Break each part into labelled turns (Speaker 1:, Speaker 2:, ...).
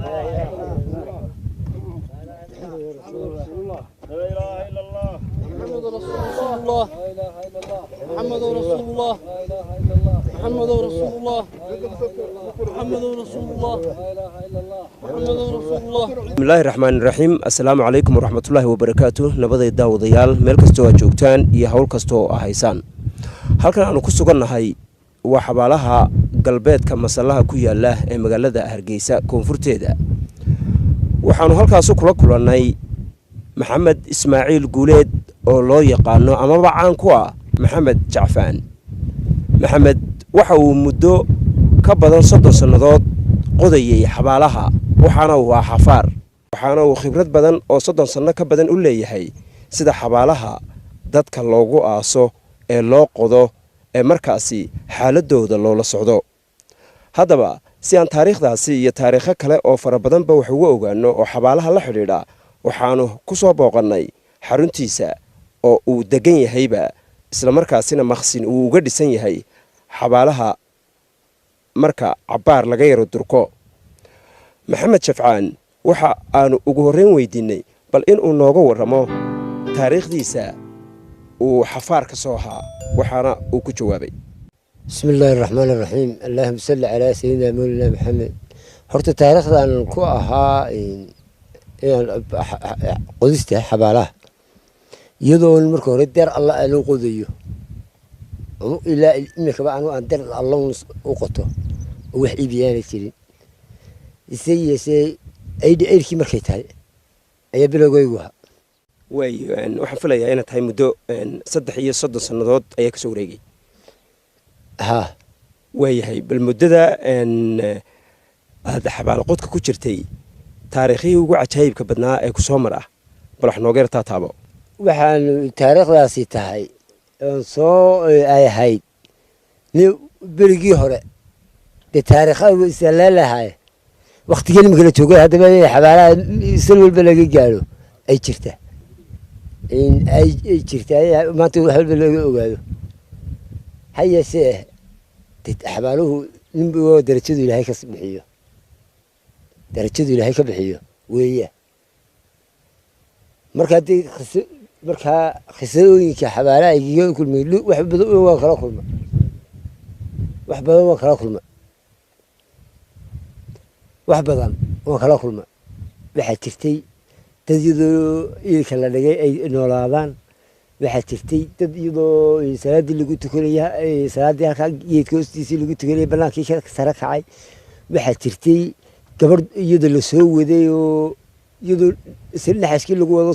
Speaker 1: لا إله إلا الله محمد رسول الله لا إله إلا الله محمد رسول الله لا إله إلا الله محمد رسول الله محمد رسول الله لا إله إلا الله محمد رسول الله
Speaker 2: بسم الله الرحمن الرحيم السلام عليكم ورحمة الله وبركاته نبضي داوديال مeel kastoo aad joogtaan iyo hawl kastoo ahaysaan halkan aanu ku sugannahay waa xabaalaha galbeedka masallaha ku yaala ee magaalada Hargeysa koonfurteeda waxaanu halkaas kula kulannay maxamed ismaaciil guuleed oo loo yaqaano ama caan ku ah maxamed jacfaan maxamed waxa uu muddo ka badan 30 sanadood qodayay xabaalaha waxaana uu xafaar waxaana uu khibrad badan oo 30 sano ka badan u leeyahay sida xabaalaha dadka loogu aaso ee loo qodo ee markaasi xaaladooda loola socdo haddaba si aan taariikhdaasi iyo taariikho kale oo fara badanba wax ugu ogaano oo xabaalaha la xidhiidha waxaanu ku soo booqannay xaruntiisa oo uu degan yahayba isla markaasina maqsin uu uga dhisan yahay xabaalaha marka cabaar laga yaro durko maxamed jafcaan waxa aanu ugu horreyn weydiinay bal in uu nooga warramo taariikhdiisa uu xafaar ka soo ahaa waxaana uu ku jawaabay
Speaker 3: بسم الله الرحمن الرحيم اللهم صل على سيدنا مولانا محمد horta taariikhdan ku ahaa qodista xabaalaha iyadoo markii hore deer Allah loo qodayo oo ilaa imika baan aan deer Allah u qoto oo wax iibiyaan jirin isayay aydi markay tahay ayaa bilowgaygu
Speaker 2: waxaan filayaa inaad tahay muddo 30 sanadood ayaa ka soo wareegay
Speaker 3: ها
Speaker 2: waayahay bal muddada aad xabaal qodka ku jirtay taariikhii ugu cajaa'ibka badnaa ee ku soo mar ah bal wax nooga yartaa taabo
Speaker 3: waxaan taariikhdaasi tahay oo soo ay ahayd berigii hore de taariikhada isalaalahay waqtigeena markii la joogay hadaba xabaalaha sal walba laga gaaro ay jirta in ay jirta maanta wax walba laga ogaado hayse xabaaluhu ninba darajadu ilaahay ka bixiyo darajadu ilaahay ka bixiyo weeyaa marka khasooyinka xabaalaha iyo kulmay wax badan oo kala kulma wax badan oo kala kulma waxa jirtay dad iyadoo la dhigay ay noolaadaan waxaa jirtay dad iyadoo salaadii lagu tukanayay salaadii halka geedka hoostiisii lagu tukanayay bannaankii sare kacay waxaa jirtay gabadh iyadoo la soo waday oo iyadoo naxaskii lagu wado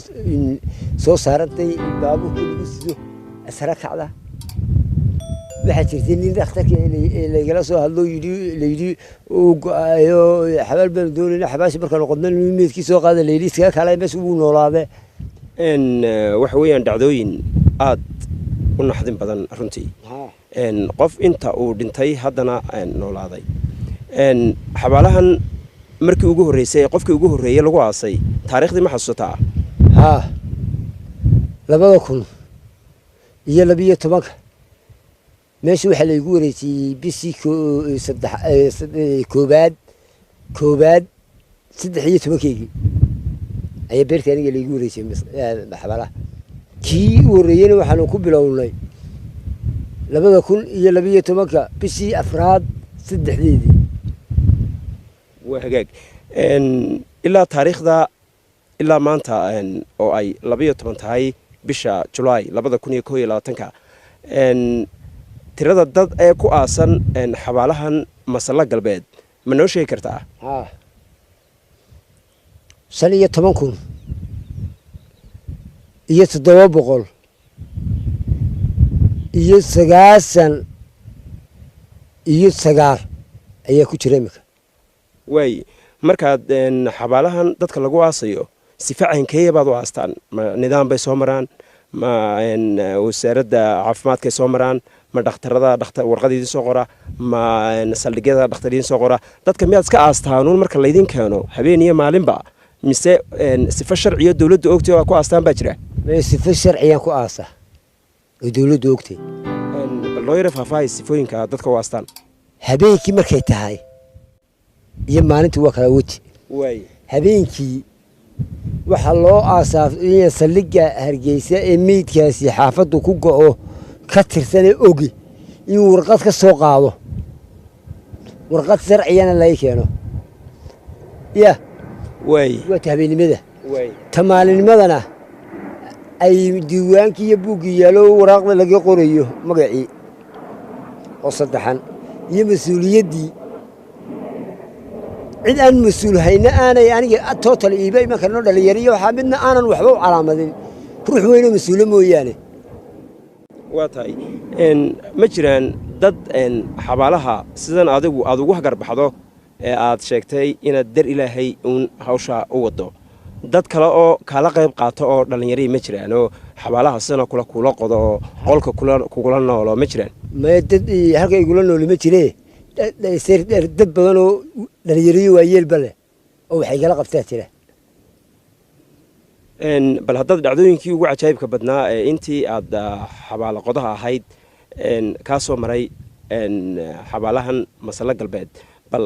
Speaker 3: soo saarantay baabuurkii lagu sido sare kacda waxaa jirtay nin dhakhtarka lagala soo hadlo layidhi uu go-ayo xabaal baan doonayna xabaashi markaan qodna meedkii soo qaada layidhi iskaga kalay meesha wuu noolaadee
Speaker 2: waxa weeyaan dhacdooyin aad u naxdin badan runtii qof inta uu dhintay haddana noolaaday xabaalahan markii ugu horreysay qofkii ugu horreeyay lagu aasay taariikhdii ma xasuusataa
Speaker 3: haa 2012 meesha waxaa laygu wareejiyey bishii koobaad 13 ayaa beerta aniga laygu wareejiyey xabaalaha kii u horreeyeyna waxaanu ku bilownay 2012 bishii afraad 3
Speaker 2: waa hagaag ilaa taariikhda ilaa maanta oo ay 12 tahay bisha July 2021 tirada dad ee ku aasan xabaalahan masalla galbeed ma noo sheegi kartaa
Speaker 3: haa 15,000 iyo 700 iyo 9 iyo 9 ayaa ku jira imika
Speaker 2: way markaad xabaalahan dadka lagu aasayo si facankee baad u aastaan nidaam bay soo maraan ma wasaaradda caafimaadka soo maraan ma dhakhtarada warqadiisa soo qora ma saldhigyada dhakhtaradiisa soo qora dadka miyaad iska aastaanuun marka la idin keeno habeen iyo maalinba mise sifa sharciyo dawladdu ogtay oo ku aastaan baa jira
Speaker 3: sifa sharciyan ku aasa oo dawladdu ogtay
Speaker 2: loo yara faahfaahay sifooyinka dadka u aastaan
Speaker 3: habeenkii markay tahay iyo maalintii waa kala weji
Speaker 2: واي
Speaker 3: habeenkii waxa loo aasaasay saldhigga Hargeysa ee meydkaasi xaafadu ku go'o ka tirsanay ogi in warqad ka soo qaado warqad sharciyana la keeno ya
Speaker 2: واي
Speaker 3: waa habeenimada
Speaker 2: واي
Speaker 3: tamaalinimadana ay diiwaankii iyo buuggii yaalo waraaqda laga qorayo magacii oo saddexan iyo mas'uuliyaddii cid aan mas'uul hayna aanay aniga total iibay ma karno dhalinyariyo waxa midna aanan waxba u calaamadin ruux weyn oo mas'uul mooyaane
Speaker 2: waatahay ma jiraan dad xabaalaha sidan adigu aad ugu garbaxdo ee aad sheegtay inaad dar ilaahay uun hawsha u wado dad kale oo kala qayb qaato oo dhalinyaro ma jiraan oo xabaalaha sidan kula qodo oo qolka kula noolo ma jiraan
Speaker 3: ma dad halka igula nool ma jiree dad badan oo dhalinyaro waa yeel bale oo waxay kala qabtaa jira
Speaker 2: bal haddaad dhacdooyinkii ugu cajaa'ibka badnaa ee intii aad xabaalo qodaha ahayd kaa soo maray xabaalahan masalo galbeed bal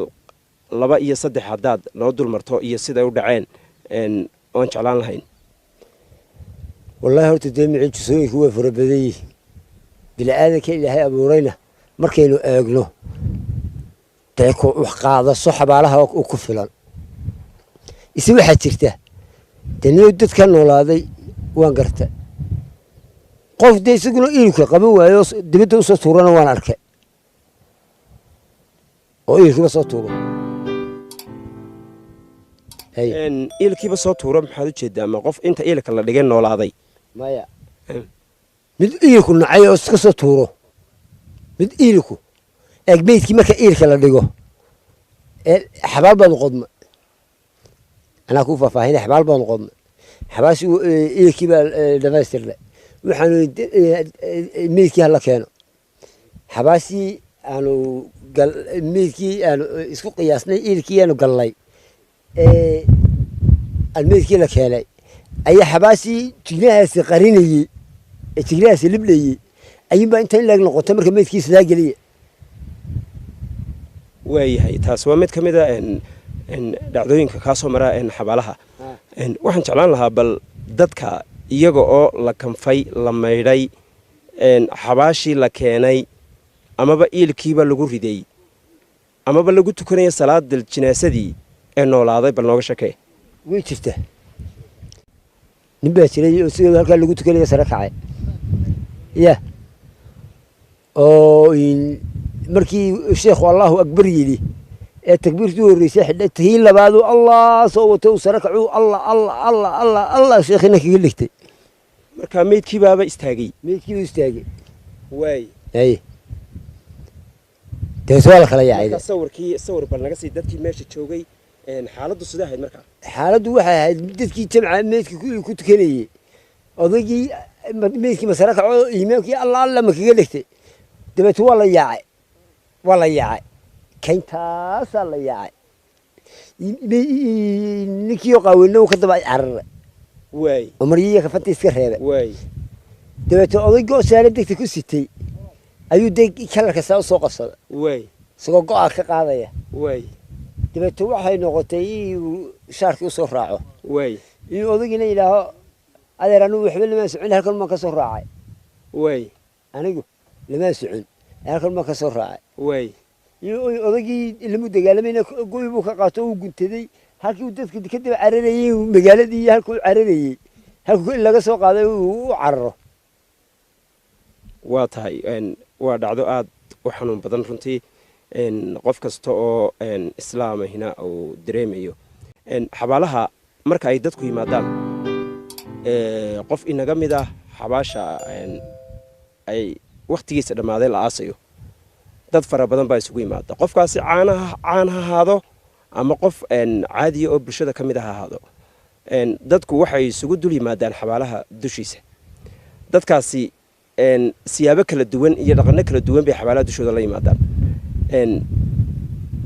Speaker 2: 2 iyo 3 haddaad noo dulmarto iyo siday u dhaceen oon jeclaan lahayn
Speaker 3: wallahi horta deemicii jusooyinku waa farabaday bilaadanka ilaahay abuurayna markaynu eegno deeko wax qaadaso xabaalaha oo ku filan isi waxa jirta taniyo dadka noolaaday waan garta qof deysaguna ilka qaban waayo dibadda u soo tuurana waan arkay oo ilkiiba soo tuuro
Speaker 2: ilkiiba soo tuuro maxaad u jeedaa ma qof inta ilka la dhigay noolaaday
Speaker 3: maya mid ilku nacay oo iska soo tuuro mid ilku eegmeydkii marka ilka la dhigo xabaal baan qodma أنا كوفة فاهين حبال بنقض حباش إيه كيبا دفاستر له وحنو ميلكي هلا كانوا حباسي أنا قال ميلكي أنا إسكو قياسنا إيه أنا قال لي الميلكي لك هلاي أي حباسي تجناها سقريني تجناها سلبلي أي ما أنت إلا نقطة مركب ميلكي سلاقي لي
Speaker 2: وياي تاس ومد كمدا إن dhacdooyinka ka soo mara xabaalaha waxaan jeclaan lahaa bal dadka iyaga oo la kanfay la meeday xabaashi la keenay amaba ilkiiba lagu riday amaba lagu tukanay salaad jinaasadii ee noolaaday bal nooga shakay
Speaker 3: way jirtaa ninba jiray oo sidoo halka lagu tukanay sare kacay ya oo markii sheekhu Allahu akbar yiri التكبير دوري ساحل تهيل بعده الله صوته وسركعوا الله الله الله الله الله شيخنا كي قلتي
Speaker 2: مركا ميدكي بابا استاغي
Speaker 3: ميدكي استاغي
Speaker 2: واي
Speaker 3: اي تسوال خليا عيد
Speaker 2: صور بل naga sii dadkii meesha joogay xaaladdu sida ahayd marka
Speaker 3: xaaladdu waxa ahayd dadkii jamca meedkii ku tukanayay odagii meedkii masarakaco iimaamkii Allah Allah ma kaga dhigtay dabeet wala yaacay كنتاس الله يعي نكيو قاولنا وكذا عرر
Speaker 2: واي
Speaker 3: أمريكا كفتي يسكر هذا
Speaker 2: واي
Speaker 3: دبته أضيق سالدك تكسيتي أيو ديك كلا كساو سوق الصلاة
Speaker 2: واي
Speaker 3: سوق قاعك قاضية
Speaker 2: واي
Speaker 3: دبته واحد نقطي وشارك وصور راعه
Speaker 2: واي
Speaker 3: أضيق لي له هذا رنو يحمل ما سعون هالكل ما كسر راعي
Speaker 2: واي
Speaker 3: أنا أقول لما سعون هالكل ما كسر راعي
Speaker 2: واي
Speaker 3: odagii ilmu dagaalameyna gooybu ka qaato uu guntaday halkii uu dadka ka dib cararayay magaaladii halkuu cararayay halkuu laga soo qaaday uu cararo
Speaker 2: waa tahay waa dhacdo aad u xanuun badan runtii qof kasta oo islaamahina uu dareemayo xabaalaha marka ay dadku yimaadaan qof inaga mid ah xabaasha ay waqtigiisa dhamaaday la aasayo dad fara badan baa isugu yimaada qofkaasi caan ahaado ama qof caadi oo bulshada kamid ahaado dadku waxay isugu dul yimaadaan xabaalaha dushiisa dadkaasi siyaabo kala duwan iyo dhaqano kala duwan bay xabaalaha dushooda la yimaadaan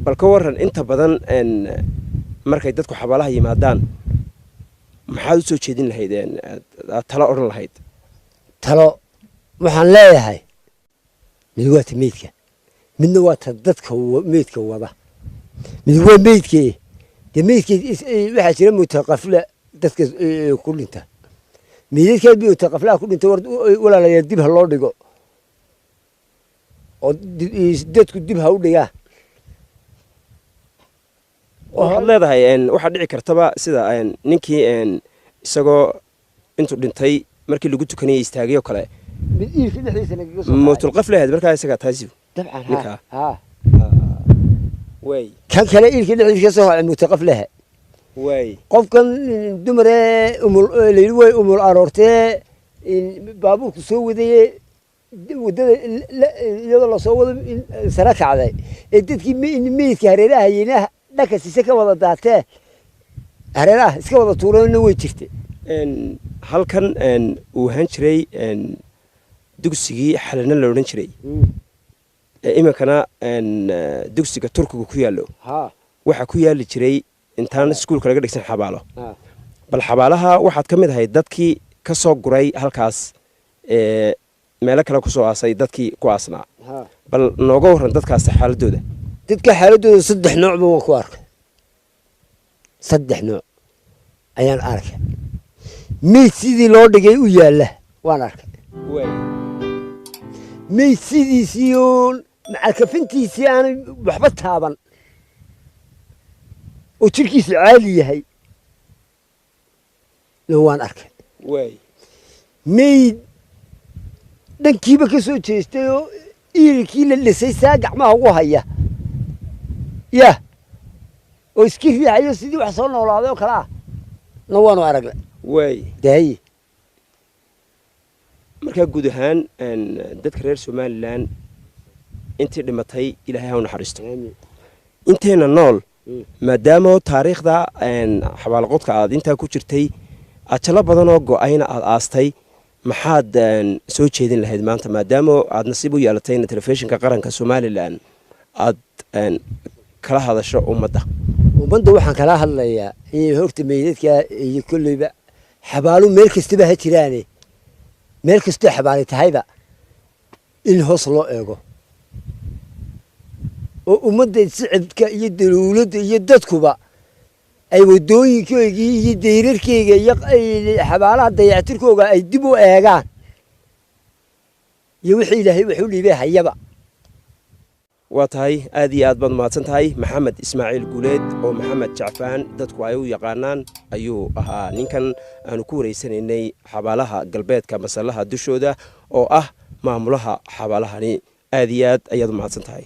Speaker 2: bal ka waran inta badan markay dadku xabaalaha yimaadaan maxaad u soo jeedin lahayd talo oran lahayd
Speaker 3: talo waxaan leeyahay mid waa meydka midna waa dadka meydka wada mid waa meydkii meydkeed waxaa jira mutaqafla dadka ku dhinta meydkeed mutaqaflaha ku dhinta walaalayaal dib ha loo dhigo oo dadku dib ha u dhigaa
Speaker 2: waxaad leedahay waxaa dhici kartaba sida ninkii isagoo intuu dhintay markii lagu tukanayay istaagay oo kale
Speaker 3: iilka dhexdiisa nagaga soo
Speaker 2: mawtulqaf lahayd markaa isagaa taasi
Speaker 3: dabcan ha
Speaker 2: way
Speaker 3: kan kale iilka dhexdiisa ka soo hacay mutaqaflaha
Speaker 2: way
Speaker 3: qofkan dumaree layidhi way umul aroortee baabuurku soo wadayey waddada iyadoo lasoo wado sara kacday ee dadkii meydka hareeraha hayeenaha dhanka sise ka wada daatee hareeraha iska wada tuurana way jirta
Speaker 2: halkan uu ahaan jiray dugsigii xalana la odhan jiray iminkana dugsiga turkiga ku yaallo waxaa ku yaali jiray intaan iskuulka laga dhigsan xabaalo bal xabaalaha waxaad ka mid ahayd dadkii ka soo guray halkaas meelo kale ku soo aasay dadkii ku aasnaa bal nooga warran dadkaas xaaladooda
Speaker 3: dadka xaaladooda 3 nooc baan ku arkay 3 nooc ayaan arkay meyd sidii loo dhigay u yaalla waan arkay meyd sidiisii oo macalkafintiisii aan waxba taaban oo jirkiisu caali yahay waan arkay meyd dhankiiba ka soo jeestay oo iilkii la dhisay saa gacmaha ugu haya yah oo iska riixayo sidii wax soo noolaaday oo kale ah na waanu aragnay daaye
Speaker 2: markaa guud ahaan dadka reer somalilan intii dhimatay ilaahay ha u naxariisto inteena nool maadaama taariikhda xabaalqodka aad intaa ku jirtay ajalo badan oo go-ayna aad aastay maxaad soo jeedin lahayd maanta maadaama aad nasiib u yeelatay in telefishinka qaranka somalilan aad kala hadasho ummadda
Speaker 3: waxaan kala hadlayaa in horta meydadka iyo kolleyba xabaalu meel kastaba ha jiraane meel kastoo xabaali tahayba in hoos loo eego oo ummadda sicibka iyo dawladda iyo dadkuba ay waddooyinkoygii iyo dayrarkeyga iyo xabaalaha dayactirkooga ay dib u eegaan iyo wixii ilaahay wax u dhiibay hayaba
Speaker 2: waa tahay aad iyo aad baad mahadsan tahay maxamed ismaaciil guuleed oo maxamed jacfaan dadku ay u yaqaanaan ayuu ahaa ninkan aanu ku wareysanaynay xabaalaha galbeedka masallaha dushooda oo ah maamulaha xabaalahani aad iyo aad ayaad u mahadsan tahay